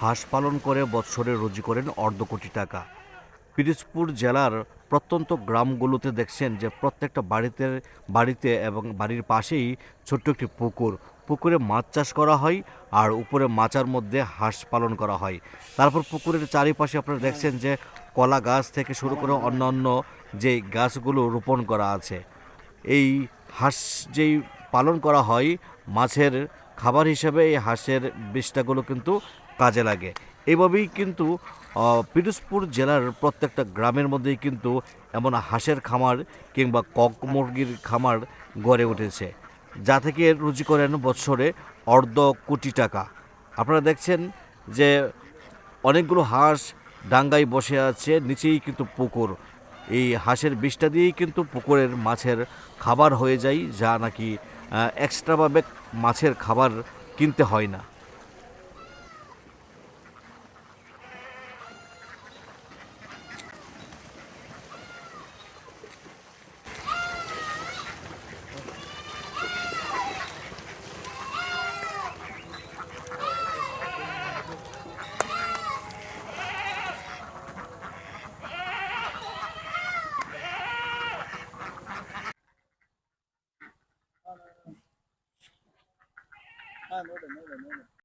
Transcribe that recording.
হাঁস পালন করে বৎসরে রুজি করেন অর্ধ কোটি টাকা। পিরোজপুর জেলার প্রত্যন্ত গ্রামগুলোতে দেখছেন যে প্রত্যেকটা বাড়িতে এবং বাড়ির পাশেই ছোট্ট একটি পুকুর। পুকুরে মাছ চাষ করা হয় আর উপরে মাচার মধ্যে হাঁস পালন করা হয়। তারপর পুকুরের চারিপাশে আপনারা দেখছেন যে কলা গাছ থেকে শুরু করে অন্যান্য যে গাছগুলো রোপণ করা আছে। এই হাঁস যেই পালন করা হয় মাছের খাবার হিসেবে এই হাঁসের বিষ্ঠাগুলো কিন্তু কাজে লাগে। এইভাবেই কিন্তু পিরোজপুর জেলার প্রত্যেকটা গ্রামের মধ্যেই কিন্তু এমন হাঁসের খামার কিংবা কক মুরগির খামার গড়ে উঠেছে, যা থেকে রুজি করেন বৎসরে অর্ধ কোটি টাকা। আপনারা দেখছেন যে অনেকগুলো হাঁস ডাঙ্গায় বসে আছে, নিচেই কিন্তু পুকুর। এই হাঁসের বিষটা দিয়েই কিন্তু পুকুরের মাছের খাবার হয়ে যায়, যা নাকি এক্সট্রাভাবে মাছের খাবার কিনতে হয় না।